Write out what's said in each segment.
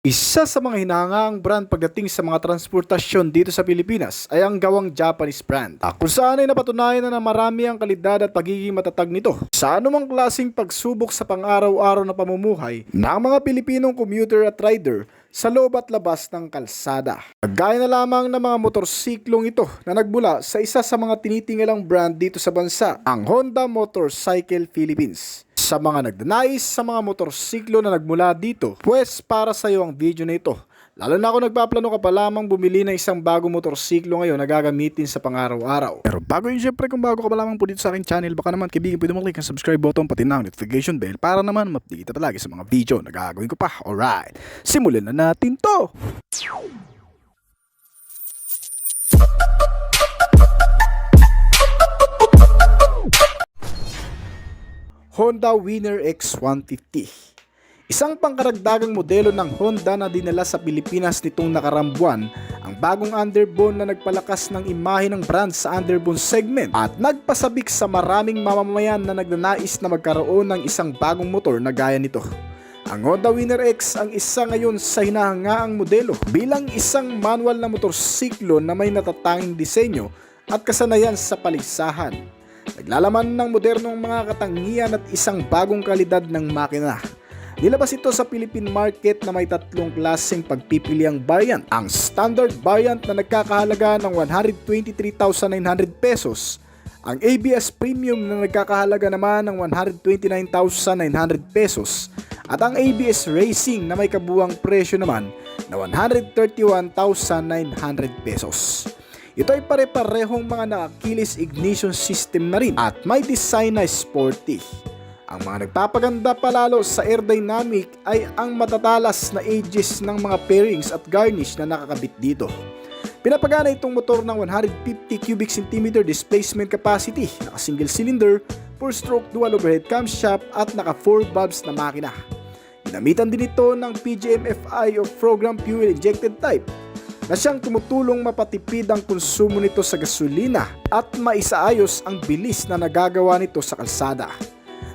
Isa sa mga hinangaang brand pagdating sa mga transportasyon dito sa Pilipinas ay ang gawang Japanese brand. Kung saan ay napatunayan na marami ang kalidad at pagiging matatag nito sa anumang klaseng pagsubok sa pang-araw-araw na pamumuhay ng mga Pilipinong commuter at rider sa loob at labas ng kalsada. Gaya na lamang ng mga motorsiklong ito na nagmula sa isa sa mga tinitingalang brand dito sa bansa, ang Honda Motorcycle Philippines. Sa mga nagdanais sa mga motorsiklo na nagmula dito, pues para sa iyo ang video na ito. Lalo na kung nagpaplano ka pa lamang bumili ng isang bagong motorsiklo ngayon na gagamitin sa pang-araw-araw. Pero bago yun, syempre kung bago ka pa lamang po dito sa aking channel, baka naman kaibigan pwede mo click ang subscribe button pati na ang notification bell para naman ma-update kita palagi sa mga video na gagawin ko pa. Alright, simulan na natin to! Honda Winner X150. Isang pangkaragdagang modelo ng Honda na dinala sa Pilipinas nitong nakarang buwan, ang bagong underbone na nagpalakas ng imahe ng brand sa underbone segment at nagpasabik sa maraming mamamayan na nagnanais na magkaroon ng isang bagong motor na gaya nito. Ang Honda Winner X ang isa ngayon sa hinahangaang modelo bilang isang manual na motorsiklo na may natatanging disenyo at kasanayan sa paligsahan. Naglalaman ng modernong mga katangian at isang bagong kalidad ng makina. Nilabas ito sa Philippine market na may tatlong klaseng pagpipiliang variant. Ang standard variant na nagkakahalaga ng 123,900 pesos. Ang ABS Premium na nagkakahalaga naman ng 129,900 pesos. At ang ABS Racing na may kabuuang presyo naman na 131,900 pesos. Ito ay pare-parehong mga nakakilis ignition system na rin at may design na sporty. Ang mga nagpapaganda palalo sa aerodynamic ay ang matatalas na edges ng mga pairings at garnish na nakakabit dito. Pinapagana itong motor ng 150 cubic centimeter displacement capacity, naka single cylinder, 4-stroke dual overhead camshaft at naka 4 valves na makina. Ginamitan din ito ng PGM-FI o Program Fuel Injected Type na siyang tumutulong mapatipid ang konsumo nito sa gasolina at maisaayos ang bilis na nagagawa nito sa kalsada.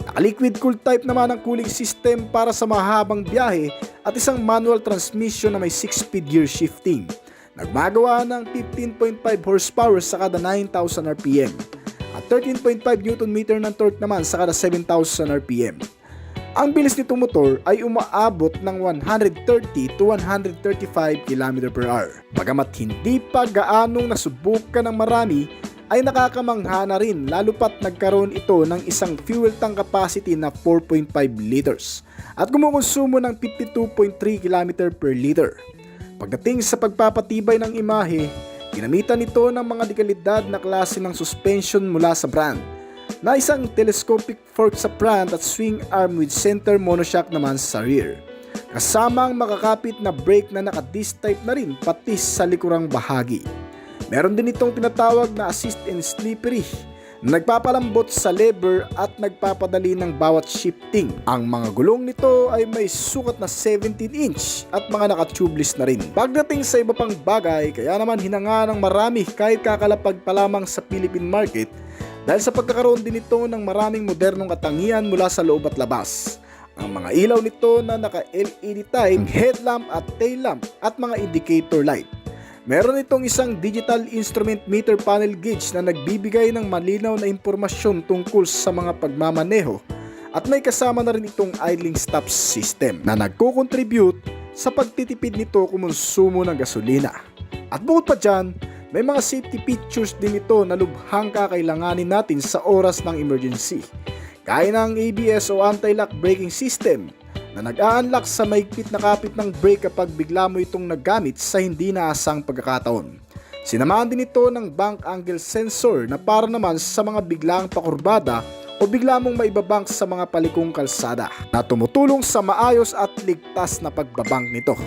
Naka-liquid cooled type naman ang cooling system para sa mahabang biyahe at isang manual transmission na may 6-speed gear shifting. Nagmagawa ng 15.5 horsepower sa kada 9,000 RPM at 13.5 Nm ng torque naman sa kada 7,000 RPM. Ang bilis nitong motor ay umaabot ng 130 to 135 km/h. Bagamat hindi pa gaanong nasubukan ng marami, ay nakakamangha na rin lalo pat nagkaroon ito ng isang fuel tank capacity na 4.5 liters at kumukonsumo ng 52.3 km/liter. Pagdating sa pagpapatibay ng imahe, ginamitan ito ng mga dekalidad na klase ng suspension mula sa brand, na isang telescopic fork sa front at swing arm with center monoshock naman sa rear. Kasama ang makakapit na brake na naka-disc type na rin pati sa likurang bahagi. Meron din itong tinatawag na assist and slippery na nagpapalambot sa lever at nagpapadali ng bawat shifting. Ang mga gulong nito ay may sukat na 17-inch at mga naka-tubeless na rin. Pagdating sa iba pang bagay, kaya naman hinanga ng marami kahit kakalapag pa lamang sa Philippine market dahil sa pagkakaroon din ito ng maraming modernong katangian mula sa loob at labas. Ang mga ilaw nito na naka-LED type, headlamp at tail lamp at mga indicator light. Meron itong isang digital instrument meter panel gauge na nagbibigay ng malinaw na impormasyon tungkol sa mga pagmamaneho at may kasama na rin itong idling stop system na nagko-contribute sa pagtitipid nito kumonsumo ng gasolina. At bukod pa dyan, may mga safety features din ito na lubhang kakailanganin natin sa oras ng emergency. Gaya ng ABS o anti-lock braking system na nag-a-unlock sa maigpit na kapit ng brake kapag bigla mo itong naggamit sa hindi naasang pagkakataon. Sinamahan din ito ng bank angle sensor na para naman sa mga biglang pakurbada o bigla mong maibabank sa mga palikong kalsada na tumutulong sa maayos at ligtas na pagbabank nito.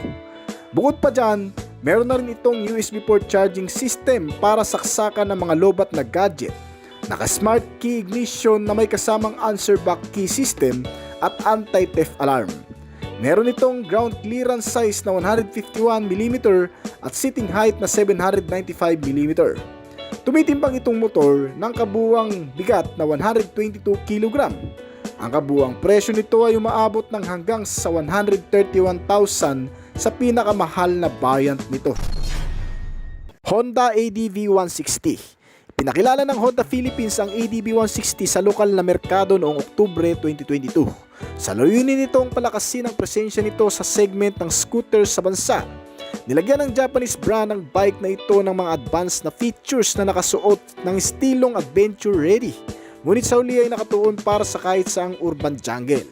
Bukod pa dyan, meron na rin itong USB port charging system para saksakan ng mga lobat na gadget. Naka-smart key ignition na may kasamang answer back key system at anti-theft alarm. Meron itong ground clearance size na 151mm at sitting height na 795mm. Tumitimbang itong motor ng kabuuang bigat na 122 kg. Ang kabuuang presyo nito ay umaabot ng hanggang sa 131,700 sa pinakamahal na variant nito. Honda ADV 160. Pinakilala ng Honda Philippines ang ADV 160 sa lokal na merkado noong Oktubre 2022. Sa layunin nitong palakasin ang presensya nito sa segment ng scooter sa bansa. Nilagyan ng Japanese brand ang bike na ito ng mga advanced na features na nakasuot ng estilong adventure ready. Ngunit sa huli ay nakatuon para sa kahit saang urban jungle.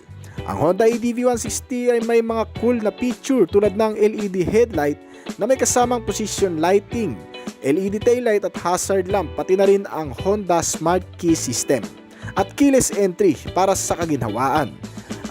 Ang Honda ADV 160 ay may mga cool na feature tulad ng LED headlight na may kasamang position lighting, LED taillight at hazard lamp, pati na rin ang Honda Smart Key System at keyless entry para sa kaginhawaan.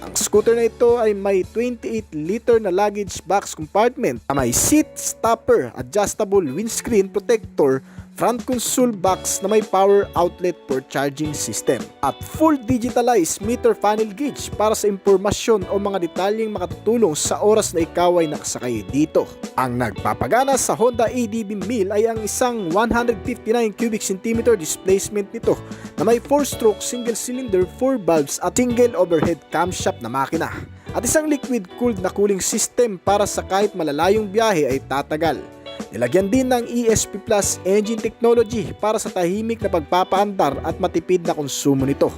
Ang scooter na ito ay may 28-liter na luggage box compartment na may seat stopper, adjustable windscreen protector, front console box na may power outlet for charging system at full digitalized meter panel gauge para sa impormasyon o mga detalyeng makatutulong sa oras na ikaw ay nakasakay dito. Ang nagpapagana sa Honda ADV 1000 ay ang isang 159 cubic centimeter displacement nito na may 4-stroke single cylinder 4 valves at single overhead camshaft na makina at isang liquid cooled na cooling system para sa kahit malalayong biyahe ay tatagal. Nilagyan din ng ESP Plus engine technology para sa tahimik na pagpapaandar at matipid na konsumo nito.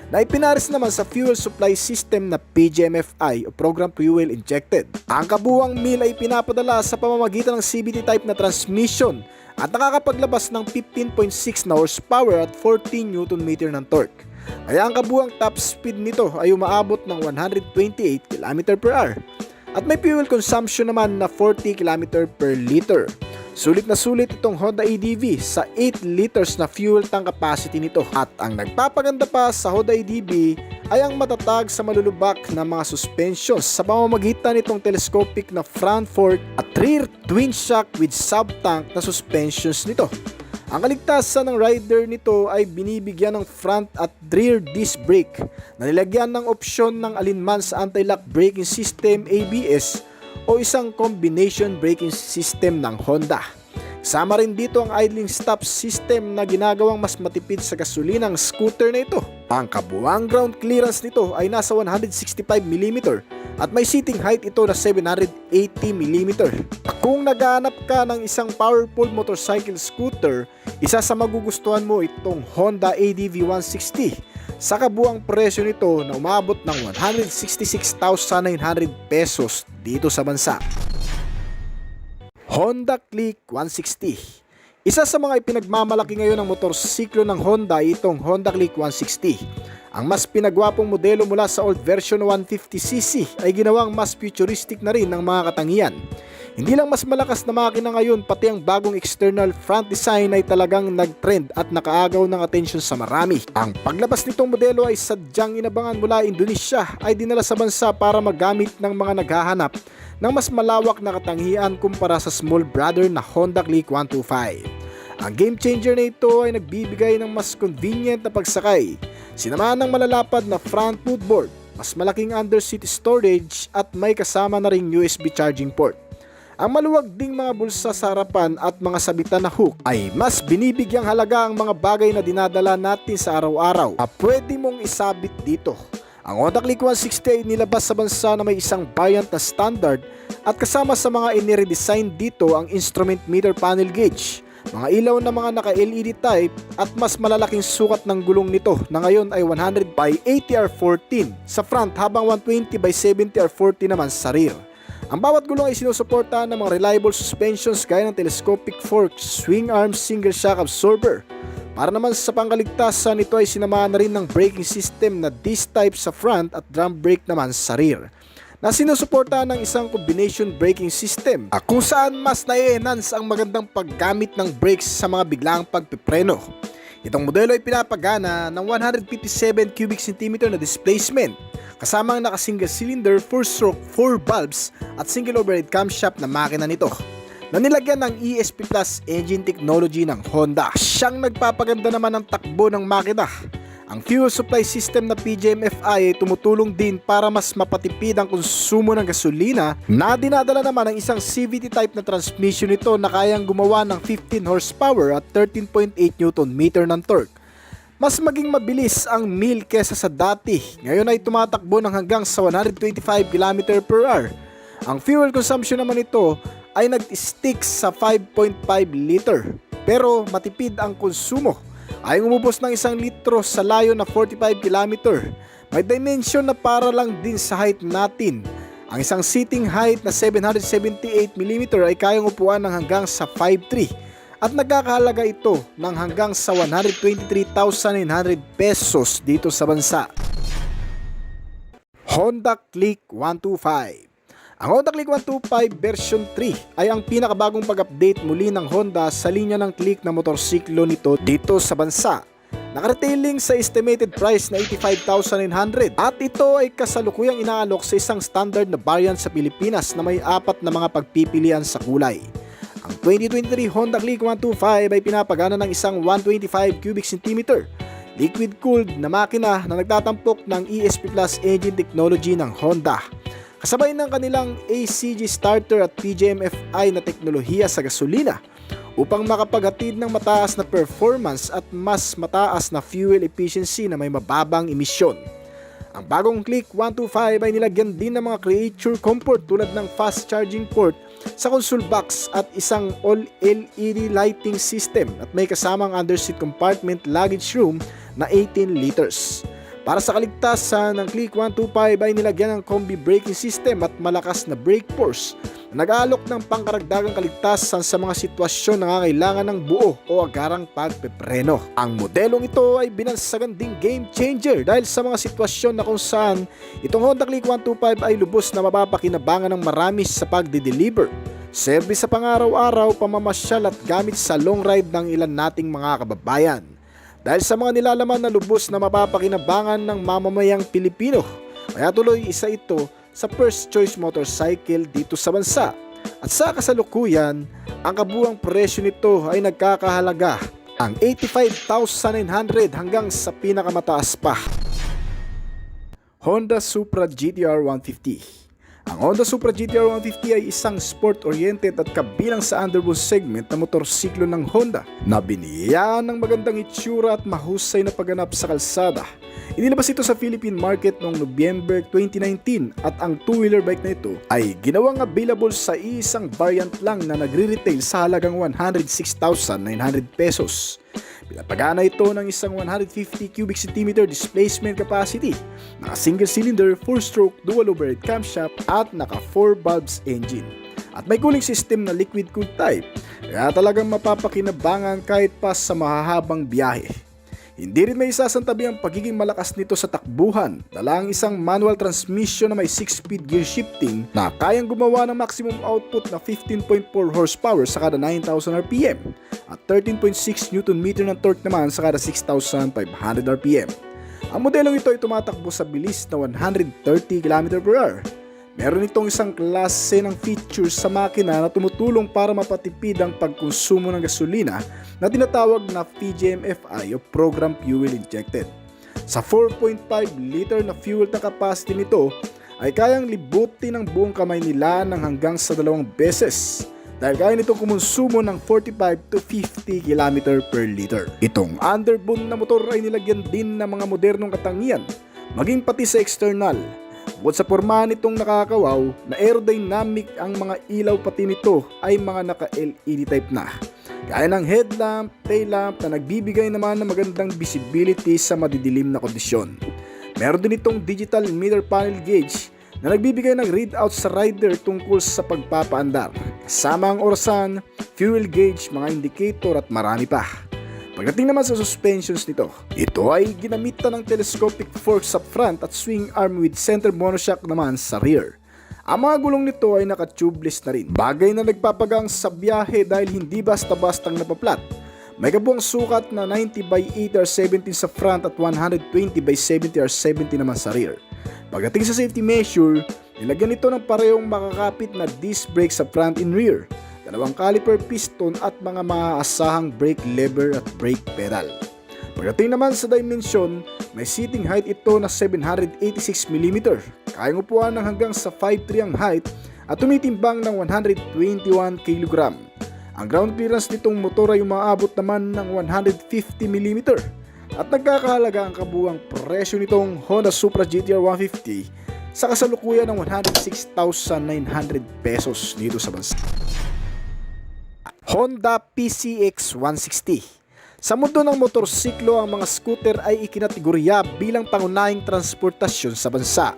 Na ipinares naman sa fuel supply system na PGMFI o Program Fuel Injected. Ang kabuuang meal ay pinapadala sa pamamagitan ng CVT type na transmission at nakakapaglabas ng 15.6 na horsepower at 14 Nm ng torque. Kaya ang kabuuang top speed nito ay umaabot ng 128 km/h. At may fuel consumption naman na 40 km per liter. Sulit na sulit itong Honda ADV sa 8 liters na fuel tank capacity nito. At ang nagpapaganda pa sa Honda ADV ay ang matatag sa malulubak na mga suspensions sa pamamagitan nitong telescopic na front fork at rear twin shock with sub-tank na suspensions nito. Ang kaligtasan ng rider nito ay binibigyan ng front at rear disc brake na nilagyan ng opsyon ng alinman sa anti-lock braking system ABS o isang combination braking system ng Honda. Kasama rin dito ang idling stop system na ginagawang mas matipid sa gasolina ng scooter na ito. Ang kabuuang ground clearance nito ay nasa 165mm at may seating height ito na 780mm. Kung naghahanap ka ng isang powerful motorcycle scooter, isa sa magugustuhan mo itong Honda ADV 160 sa kabuuang presyo nito na umabot ng 166,900 pesos dito sa bansa. Honda Click 160. Isa sa mga ipinagmamalaki ngayon ng motorsiklo ng Honda ay itong Honda Click 160. Ang mas pinagwapong modelo mula sa old version 150cc ay ginawang mas futuristic na rin ng mga katangian. Hindi lang mas malakas na makina ngayon, pati ang bagong external front design ay talagang nag-trend at nakaagaw ng atensyon sa marami. Ang paglabas nitong modelo ay sadyang inabangan mula Indonesia ay dinala sa bansa para magamit ng mga naghahanap ng mas malawak na katangian kumpara sa small brother na Honda Click 125. Ang game changer na ito ay nagbibigay ng mas convenient na pagsakay, sinamahan ng malalapad na front footboard, mas malaking underseat storage at may kasama na ring USB charging port. Ang maluwag ding mga bulsa sa harapan at mga sabitan na hook ay mas binibigyang halaga ang mga bagay na dinadala natin sa araw-araw na pwede mong isabit dito. Ang Honda Click 160 ay nilabas sa bansa na may isang variant na standard at kasama sa mga iniredesign dito ang instrument meter panel gauge, mga ilaw na mga naka-LED type at mas malalaking sukat ng gulong nito na ngayon ay 100/80R14 sa front habang 120/70R40 naman sa rear. Ang bawat gulong ay sinusuportahan ng mga reliable suspensions gaya ng telescopic fork, swing arm, single shock absorber. Para naman sa pangkaligtasan, ito ay sinamahan na rin ng braking system na disc type sa front at drum brake naman sa rear, na sinusuportahan ng isang combination braking system kung saan mas na-enhance ang magandang paggamit ng brakes sa mga biglaang pagpipreno. Itong modelo ay pinapagana ng 157 cubic centimeter na displacement kasama ang naka-single cylinder 4-stroke 4 valves at single overhead camshaft na makina nito na nilagyan ng ESP Plus engine technology ng Honda. Siyang nagpapaganda naman ng takbo ng makina. Ang fuel supply system na PGMFI ay tumutulong din para mas mapatipid ang konsumo ng gasolina na dinadala naman ng isang CVT type na transmission nito na kayang gumawa ng 15 horsepower at 13.8 Nm ng torque. Mas maging mabilis ang mil kesa sa dati. Ngayon ay tumatakbo ng hanggang sa 125 km/h. Ang fuel consumption naman nito ay nag-stick sa 5.5 liter pero matipid ang konsumo. Ay umubos ng 1 litro sa layo na 45 km. May dimension na para lang din sa height natin. Ang isang seating height na 778mm ay kayang upuan ng hanggang sa 5'3" at nagkakahalaga ito ng hanggang sa 123,900 pesos dito sa bansa. Honda Click 125. Ang Honda Click 125 version 3 ay ang pinakabagong pag-update muli ng Honda sa linya ng Click na motorsiklo nito dito sa bansa. Nakaretailing sa estimated price na 85,900 at ito ay kasalukuyang inaalok sa isang standard na variant sa Pilipinas na may 4 na mga pagpipilian sa kulay. Ang 2023 Honda Click 125 ay pinapagana ng isang 125 cubic centimeter liquid-cooled na makina na nagtatampok ng ESP Plus engine technology ng Honda. Kasabay ng kanilang ACG starter at PGM-FI na teknolohiya sa gasolina upang makapaghatid ng mataas na performance at mas mataas na fuel efficiency na may mababang emisyon. Ang bagong Click 125 ay nilagyan din ng mga creature comfort tulad ng fast charging port sa console box at isang all-LED lighting system at may kasamang underseat compartment luggage room na 18 liters. Para sa kaligtasan ng Click 125 ay nilagyan ng combi braking system at malakas na brake force na nag-aalok ng pangkaragdagang kaligtasan sa mga sitwasyon na nangangailangan ng buo o agarang pagpepreno. Ang modelong ito ay binansagan ding game changer dahil sa mga sitwasyon na kung saan itong Honda Click 125 ay lubos na mapapakinabangan ng marami sa pagde-deliver, service sa pang-araw-araw, pamamasyal at gamit sa long ride ng ilan nating mga kababayan. Dahil sa mga nilalaman na lubos na mapapakinabangan ng mamamayang Pilipino, kaya tuloy isa ito sa first choice motorcycle dito sa bansa. At sa kasalukuyan, ang kabuuang presyo nito ay nagkakahalaga ang 85,900 hanggang sa pinakamataas pa. Honda Supra GT-R 150. Ang Honda Supra GT-R 150 ay isang sport-oriented at kabilang sa underbone segment na motorsiklo ng Honda na biniyayaan ng magandang itsura at mahusay na pagganap sa kalsada. Inilabas ito sa Philippine market noong Nobyember 2019 at ang two-wheeler bike na ito ay ginawang available sa isang variant lang na nagre-retail sa halagang 106,900 pesos. Pinapagana ito ng isang 150 cubic centimeter displacement capacity, naka single cylinder, 4-stroke, dual overhead camshaft at naka 4 valves engine. At may cooling system na liquid cooled type, kaya talagang mapapakinabangan kahit pa sa mahahabang biyahe. Hindi rin may isasantabi ang pagiging malakas nito sa takbuhan, dala ang isang manual transmission na may 6-speed gear shifting na kayang gumawa ng maximum output na 15.4 horsepower sa kada 9,000 RPM at 13.6 Nm ng torque naman sa kada 6,500 RPM. Ang modelong ito ay tumatakbo sa bilis na 130 km/h. Meron itong isang klase ng features sa makina na tumutulong para mapatipid ang pagkonsumo ng gasolina na tinatawag na PGM-FI o Program Fuel Injected. Sa 4.5 liter na fuel na capacity nito ay kayang libutin ng buong kamay nila ng hanggang sa 2 beses dahil kaya nitong kumonsumo ng 45 to 50 km per liter. Itong underbone na motor ay nilagyan din ng mga modernong katangian maging pati sa external. Bukod sa pormahan nitong nakakawaw na aerodynamic, ang mga ilaw pati nito ay mga naka-LED type na. Gaya ng headlamp, tail lamp na nagbibigay naman ng magandang visibility sa madidilim na kondisyon. Meron din itong digital meter panel gauge na nagbibigay ng readout sa rider tungkol sa pagpapaandar. Kasama ang orasan, fuel gauge, mga indicator at marami pa. Pagdating naman sa suspensions nito, ito ay ginamitan ng telescopic fork sa front at swing arm with center monoshock naman sa rear. Ang mga gulong nito ay naka-tubeless na rin, bagay na nagpapagang sa biyahe dahil hindi basta-bastang napaplat. May kabuang sukat na 90/80R17 sa front at 120/70R70 naman sa rear. Pagdating sa safety measure, nilagyan ito ng parehong makakapit na disc brake sa front and rear, 2 caliper piston at mga maaasahang brake lever at brake pedal. Pagdating naman sa dimension, may seating height ito na 786mm, kayang upuan ng hanggang sa 5'3" ang height at tumitimbang ng 121 kg. Ang ground clearance nitong motor ay umaabot naman ng 150mm at nagkakahalaga ang kabuang presyo nitong Honda Supra GT-R 150 sa kasalukuyan ng 106,900 pesos dito sa bansa. Honda PCX 160. Sa mundo ng motorsiklo, ang mga scooter ay ikinategorya bilang pangunahing transportasyon sa bansa.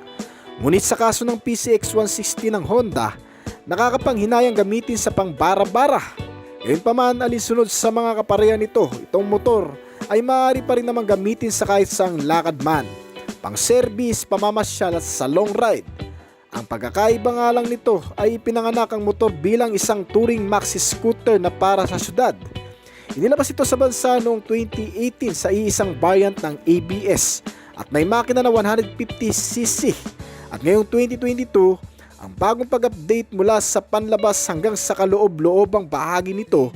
Ngunit sa kaso ng PCX 160 ng Honda, nakakapanghinayang gamitin sa pangbara-bara. Gayunpaman, alinsunod sa mga kaparehan nito, itong motor ay maaari pa rin namang gamitin sa kahit saang lakad man, pang-service, pamamasyal at sa long ride. Ang pagkakaiba nga lang nito ay ipinanganak ang motor bilang isang touring maxi scooter na para sa syudad. Inilabas ito sa bansa noong 2018 sa iisang variant ng ABS at may makina na 150cc. At ngayong 2022, ang bagong pag-update mula sa panlabas hanggang sa kaloob-loobang bahagi nito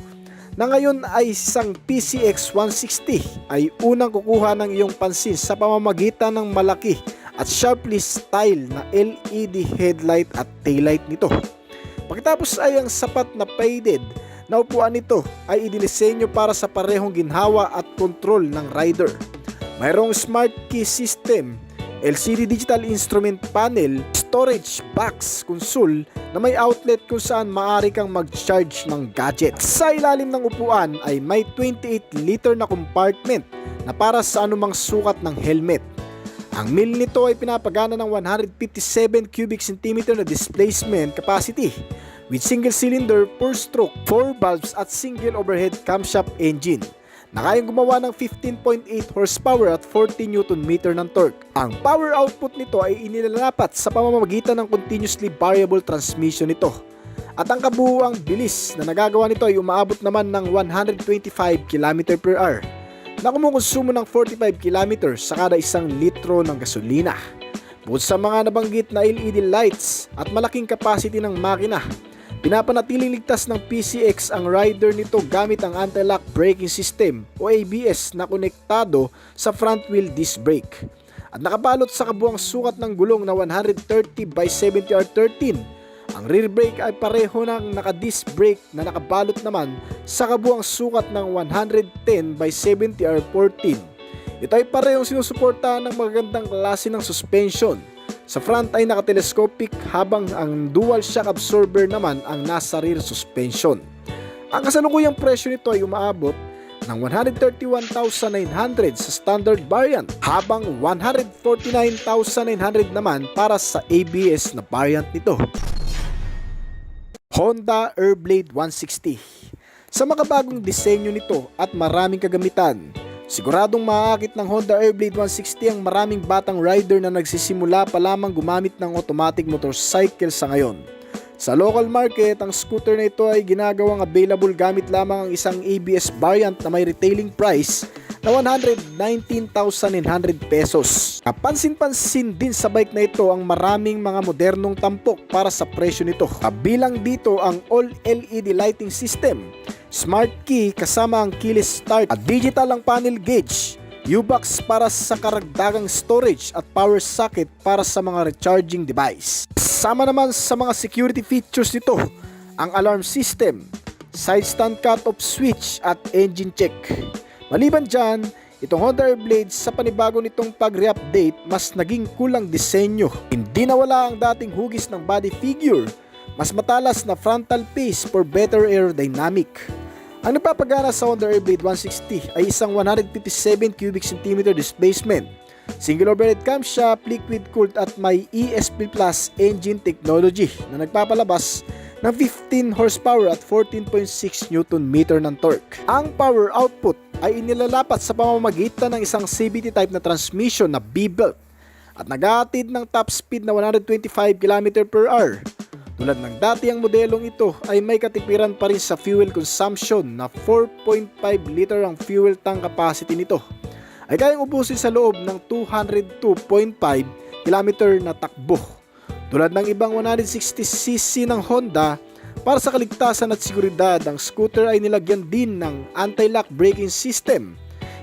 na ngayon ay isang PCX 160 ay unang kukuha ng iyong pansin sa pamamagitan ng malaki at sharply style na LED headlight at taillight nito. Pagkatapos ay ang sapat na padded na upuan nito ay idinisenyo para sa parehong ginhawa at kontrol ng rider. Mayroong smart key system, LCD digital instrument panel, storage box console na may outlet kung saan maaari kang mag-charge ng gadgets. Sa ilalim ng upuan ay may 28-liter na compartment na para sa anumang sukat ng helmet. Ang mill nito ay pinapagana ng 157 cubic centimeter na displacement capacity with single cylinder, 4-stroke, 4 valves at single overhead camshaft engine na kayang gumawa ng 15.8 horsepower at 40 Nm ng torque. Ang power output nito ay inilalapat sa pamamagitan ng continuously variable transmission nito. At ang kabuuang bilis na nagagawa nito ay umaabot naman ng 125 km/h na kumukonsumo ng 45 km sa kada 1 litro ng gasolina. Bukod sa mga nabanggit na LED lights at malaking capacity ng makina, pinapanatiling ligtas ng PCX ang rider nito gamit ang anti-lock braking system o ABS na konektado sa front wheel disc brake. At nakabalot sa kabuang sukat ng gulong na 130/70R13. Ang rear brake ay pareho ng naka-disc brake na nakabalot naman sa kabuang sukat ng 110/70R14. Ito ay parehong sinusuportahan ng magagandang klase ng suspension. Sa front ay naka-telescopic habang ang dual shock absorber naman ang nasa rear suspension. Ang kasalukuyang presyo nito ay umaabot ng 131,900 sa standard variant habang 149,900 naman para sa ABS na variant nito. Honda Airblade 160. Sa makabagong disenyo nito at maraming kagamitan, siguradong maaakit ng Honda Airblade 160 ang maraming batang rider na nagsisimula pa lamang gumamit ng automatic motorcycle sa ngayon. Sa local market, ang scooter na ito ay ginagawang available gamit lamang ang isang ABS variant na may retailing price na 119,900 pesos. Kapansin-pansin din sa bike na ito ang maraming mga modernong tampok para sa presyo nito. Kabilang dito ang all LED lighting system, smart key kasama ang keyless start at digital ang panel gauge, U-box para sa karagdagang storage at power socket para sa mga recharging device. Kasama naman sa mga security features nito ang alarm system, side stand cut-off switch at engine check. Maliban dyan, itong Honda Airblade sa panibago nitong pag-re-update mas naging kulang disenyo. Hindi nawala ang dating hugis ng body figure, mas matalas na frontal face for better aerodynamic. Ang nagpapagana sa Honda Airblade 160 ay isang 157 cubic centimeter displacement, single overhead camshaft, liquid cooled at may ESP Plus engine technology na nagpapalabas ng 15 horsepower at 14.6 Nm ng torque. Ang power output ay inilalapat sa pamamagitan ng isang CVT type na transmission na B-belt at naghahatid ng top speed na 125 km/h. Tulad ng dati ang modelong ito ay may katipiran pa rin sa fuel consumption na 4.5 liter ang fuel tank capacity nito. Ay kayang ubusin sa loob ng 202.5 km na takbo. Tulad ng ibang 160cc ng Honda, para sa kaligtasan at seguridad, ang scooter ay nilagyan din ng anti-lock braking system,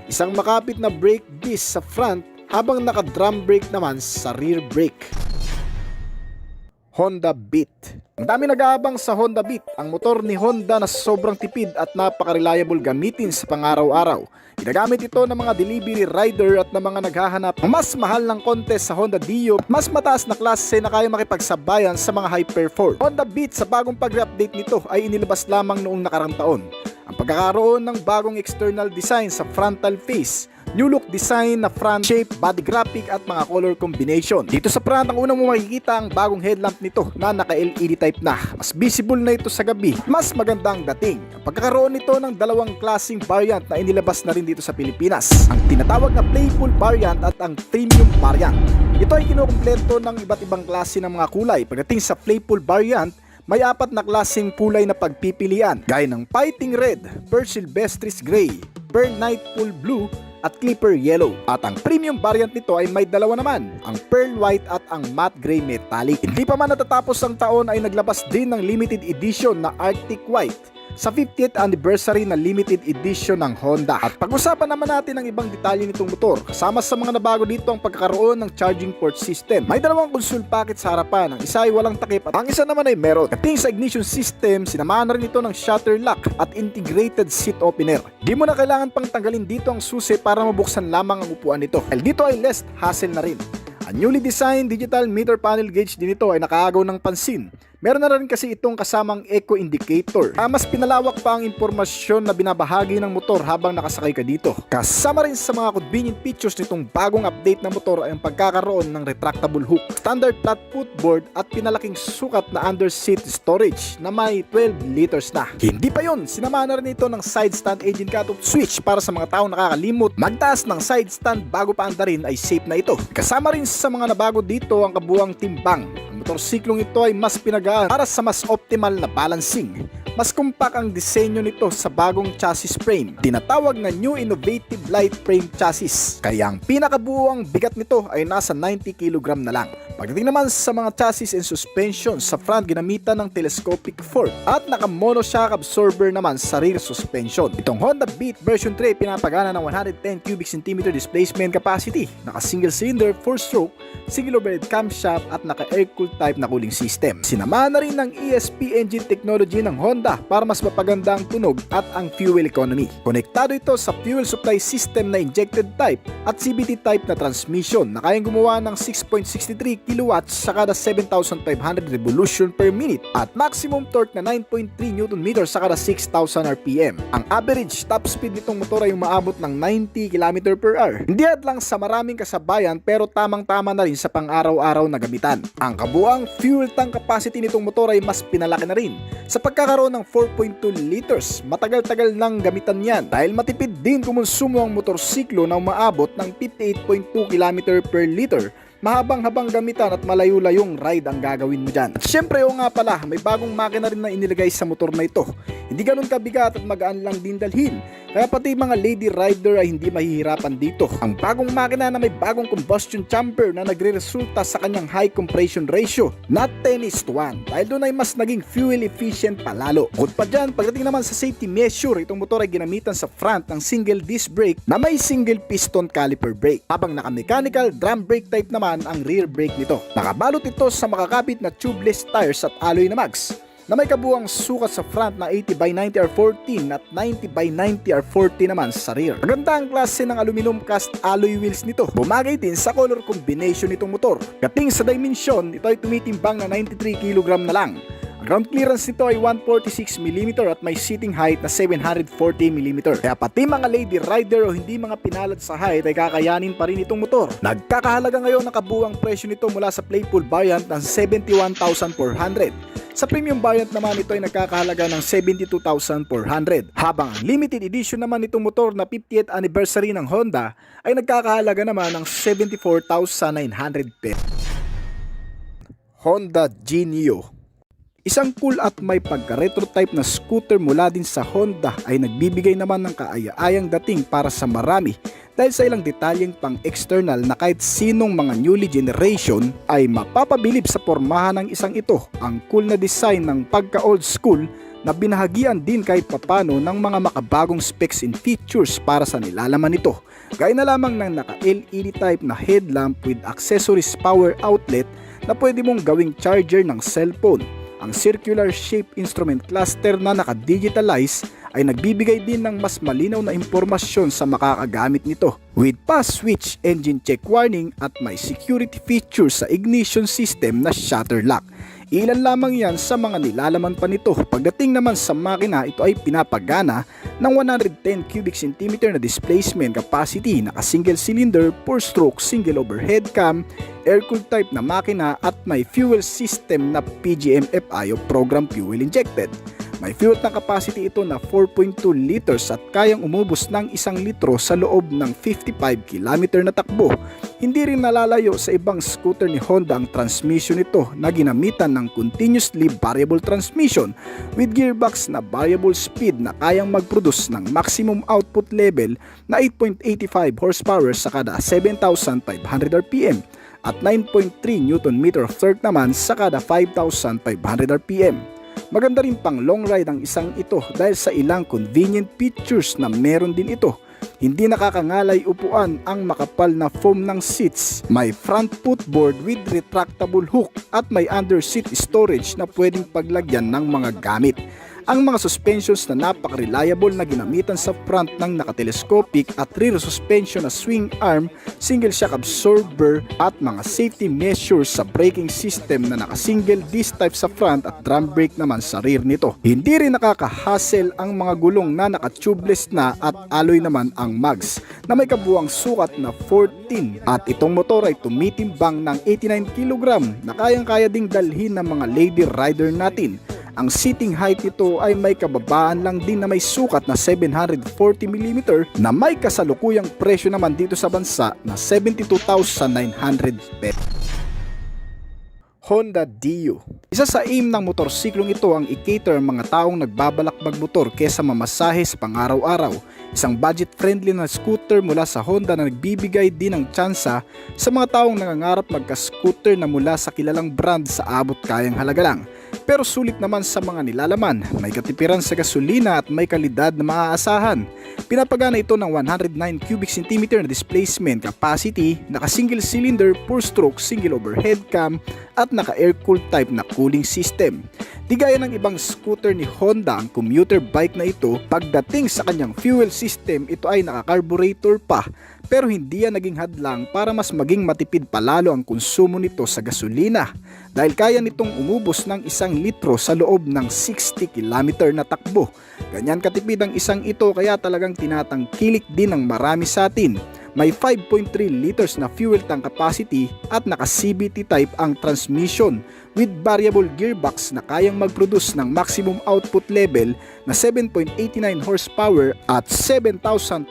isang makapit na brake disc sa front habang naka-drum brake naman sa rear brake. Honda Beat. Ang dami nag-aabang sa Honda Beat, ang motor ni Honda na sobrang tipid at napaka-reliable gamitin sa pang-araw-araw. Ginagamit ito ng mga delivery rider at ng mga naghahanap ng mas mahal ng contest sa Honda Dio, mas mataas na klase na kaya makipagsabayan sa mga high-perform. Honda Beat sa bagong pag-update nito ay inilabas lamang noong nakarang taon. Ang pagkakaroon ng bagong external design sa frontal face, new look design na front shape, body graphic at mga color combination. Dito sa front, ang unang mo makikita ang bagong headlamp nito na naka-LED type na. Mas visible na ito sa gabi, mas magandang dating. Ang pagkakaroon nito ng dalawang klaseng variant na inilabas na rin dito sa Pilipinas. Ang tinatawag na playful variant at ang premium variant. Ito ay kinukumpleto ng iba't ibang klase ng mga kulay. Pagdating sa playful variant, may 4 na klaseng kulay na pagpipilian, gaya ng Fighting Red, Pearl Silvestris Gray, Pearl Nightfall Blue, at Clipper Yellow. At ang premium variant nito ay may dalawa naman, ang Pearl White at ang Matte Gray Metallic. Hindi pa man natatapos ang taon ay naglabas din ng limited edition na Arctic White sa 50th anniversary na limited edition ng Honda. At pag-usapan naman natin ang ibang detalye nitong motor. Kasama sa mga nabago dito ang pagkakaroon ng charging port system. May dalawang console packet sa harapan, ang isa ay walang takip at ang isa naman ay meron. Kating sa ignition system, sinamahan na rin ito ng shutter lock at integrated seat opener. Di mo na kailangan pang tanggalin dito ang susi para mabuksan lamang ang upuan nito. Dahil dito ay less hassle na rin. Ang newly designed digital meter panel gauge din ito ay nakaagaw ng pansin. Meron na rin kasi itong kasamang eco indicator. Mas pinalawak pa ang impormasyon na binabahagi ng motor habang nakasakay ka dito. Kasama rin sa mga convenient features nitong bagong update na motor ay ang pagkakaroon ng retractable hook, standard flat footboard at pinalaking sukat na under seat storage na may 12 liters na. Hindi pa yun, sinamahan na rin ito ng side stand engine cutoff switch para sa mga taong nakakalimot magtaas ng side stand bago pa andarin ay safe na ito. Kasama rin sa mga nabago dito ang kabuuang timbang. Motorsiklong ito ay mas pinagaan para sa mas optimal na balancing. Mas compact ang disenyo nito sa bagong chassis frame, tinatawag na New Innovative Light Frame Chassis. Kaya ang pinakabuuang bigat nito ay nasa 90 kg na lang. Pagdating naman sa mga chassis and suspension, sa front ginamitan ng telescopic fork at naka-mono shock absorber naman sa rear suspension. Itong Honda Beat version 3 pinapagana ng 110 cubic centimeter displacement capacity, naka single cylinder 4-stroke, single overhead camshaft at naka air-cooled type na cooling system. Sinamahan na rin ng ESP engine technology ng Honda para mas mapaganda ang tunog at ang fuel economy. Konektado ito sa fuel supply system na injected type at CVT type na transmission na kayang gumawa ng 6.63 kilowatts sa kada 7,500 revolution per minute at maximum torque na 9.3 Nm sa kada 6,000 RPM. Ang average top speed nitong motor ay umaabot ng 90 km/h. Hindi lang sa maraming kasabayan pero tamang-tama na rin sa pang-araw-araw na gamitan. Ang kabuang fuel tank capacity nitong motor ay mas pinalaki na rin sa pagkakaroon ng 4.2 liters. Matagal-tagal nang gamitan yan dahil matipid din kumonsumo ang motorsiklo na umaabot ng 58.2 km/liter. Mahabang-habang gamitan at malayo-layong ride ang gagawin mo dyan. At syempre nga pala, may bagong makina rin na inilagay sa motor na ito. Hindi ganun kabigat at magaan lang din dalhin. Kaya pati mga lady rider ay hindi mahihirapan dito. Ang bagong makina na may bagong combustion chamber na nagre-resulta sa kanyang high compression ratio na 10:1 dahil doon ay mas naging fuel efficient palalo. Bukod pa dyan, pagdating naman sa safety measure, itong motor ay ginamitan sa front ng single disc brake na may single piston caliper brake, habang naka-mechanical drum brake type naman ang rear brake nito. Nakabalot ito sa makakapit na tubeless tires at alloy na mags na may kabuang sukat sa front na 80x90R14 at 90x90R40 naman sa rear. Maganda ang klase ng aluminum cast alloy wheels nito. Bumagay din sa color combination nitong motor. Kating sa dimension, ito ay tumitimbang na 93 kg na lang. Ang ground clearance nito ay 146mm at may seating height na 740mm. Kaya pati mga lady rider o hindi mga pinalad sa height ay kakayanin pa rin itong motor. Nagkakahalaga ngayon ang kabuang presyo nito mula sa playful variant ng 71,400. Sa premium variant naman ito ay nagkakahalaga ng 72,400. Habang ang limited edition naman itong motor na 50th anniversary ng Honda ay nagkakahalaga naman ng 74,900 pesos. Honda Genio. Isang cool at may pagka-retro type na scooter mula din sa Honda ay nagbibigay naman ng kaaya-ayang dating para sa marami dahil sa ilang detalyeng pang-external na kahit sinong mga newly generation ay mapapabilib sa pormahan ng isang ito. Ang cool na design ng pagka-old school na binahagian din kahit papano ng mga makabagong specs and features para sa nilalaman nito. Gaya na lamang ng naka-LED type na headlamp with accessories power outlet na pwede mong gawing charger ng cellphone. Ang circular shape instrument cluster na naka-digitalize ay nagbibigay din ng mas malinaw na impormasyon sa makakagamit nito. With pass switch, engine check warning at may security features sa ignition system na shutter lock. Ilan lamang yan sa mga nilalaman pa nito. Pagdating naman sa makina, ito ay pinapagana ng 110 cubic centimeter na displacement capacity, naka single cylinder, 4-stroke single overhead cam, air-cooled type na makina at may fuel system na PGM-FI o program fuel injected. May fuel tank capacity ito na 4.2 liters at kayang umubos ng 1 litro sa loob ng 55 km na takbo. Hindi rin nalalayo sa ibang scooter ni Honda ang transmission nito na ginamitan ng continuously variable transmission with gearbox na variable speed na kayang mag-produce ng maximum output level na 8.85 horsepower sa kada 7,500 RPM at 9.3 Nm of torque naman sa kada 5,500 RPM. Maganda rin pang long ride ang isang ito dahil sa ilang convenient features na meron din ito. Hindi nakakangalay upuan ang makapal na foam ng seats, may front footboard with retractable hook at may under seat storage na pwedeng paglagyan ng mga gamit. Ang mga suspensions na napaka-reliable na ginamitan sa front ng nakatelescopic at rear suspension na swing arm, single shock absorber at mga safety measures sa braking system na naka-single disc type sa front at drum brake naman sa rear nito. Hindi rin nakaka-hassle ang mga gulong na naka-tubeless na at alloy naman ang mags na may kabuuang sukat na 14 at itong motor ay tumitimbang ng 89 kg na kayang-kaya ding dalhin ng mga lady rider natin. Ang seating height nito ay may kababaan lang din na may sukat na 740mm na may kasalukuyang presyo naman dito sa bansa na 72,900 pesos. Honda Dio. Isa sa aim ng motorsiklong ito ang i-cater ang mga taong nagbabalak magmotor kesa mamasahe sa pang-araw-araw. Isang budget-friendly na scooter mula sa Honda na nagbibigay din ng tsansa sa mga taong nangangarap magka-scooter na mula sa kilalang brand sa abot kayang halaga lang. Pero sulit naman sa mga nilalaman, may katipiran sa gasolina at may kalidad na maaasahan. Pinapagana ito ng 109 cubic centimeter na displacement capacity, naka single cylinder, 4-stroke single overhead cam at naka air-cooled type na cooling system. Di gaya ng ibang scooter ni Honda, ang commuter bike na ito, pagdating sa kanyang fuel system, ito ay naka-carburetor pa. Pero hindi yan naging hadlang para mas maging matipid palalo ang konsumo nito sa gasolina dahil kaya nitong umubos ng 1 litro sa loob ng 60 km na takbo. Ganyan katipid ang isang ito kaya talagang tinatangkilik din ng marami sa atin. May 5.3 liters na fuel tank capacity at naka CVT type ang transmission with variable gearbox na kayang mag-produce ng maximum output level na 7.89 horsepower at 7,500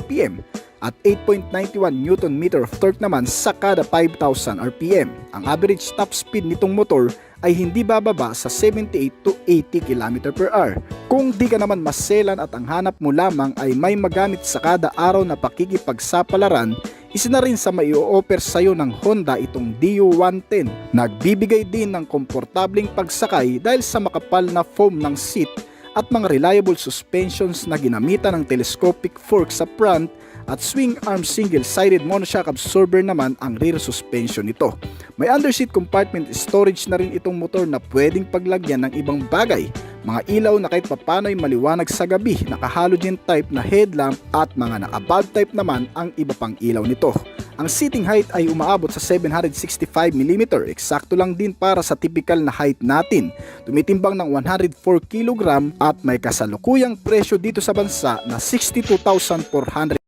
RPM at 8.91 Nm of torque naman sa kada 5,000 RPM. Ang average top speed nitong motor ay hindi bababa sa 78 to 80 km per hour. Kung di ka naman maselan at ang hanap mo lamang ay may magamit sa kada araw na pakikipagsapalaran, isa na rin sa mai-offer sa'yo ng Honda itong Dio 110. Nagbibigay din ng komportableng pagsakay dahil sa makapal na foam ng seat at mga reliable suspensions na ginamitan ng telescopic fork sa front at swing arm single-sided monoshock absorber naman ang rear suspension nito. May underseat compartment storage na rin itong motor na pwedeng paglagyan ng ibang bagay. Mga ilaw na kahit papano ay maliwanag sa gabi, naka-halogen type na headlamp at mga naka-bulb type naman ang iba pang ilaw nito. Ang seating height ay umaabot sa 765mm, eksakto lang din para sa typical na height natin. Tumitimbang ng 104 kg at may kasalukuyang presyo dito sa bansa na 62,400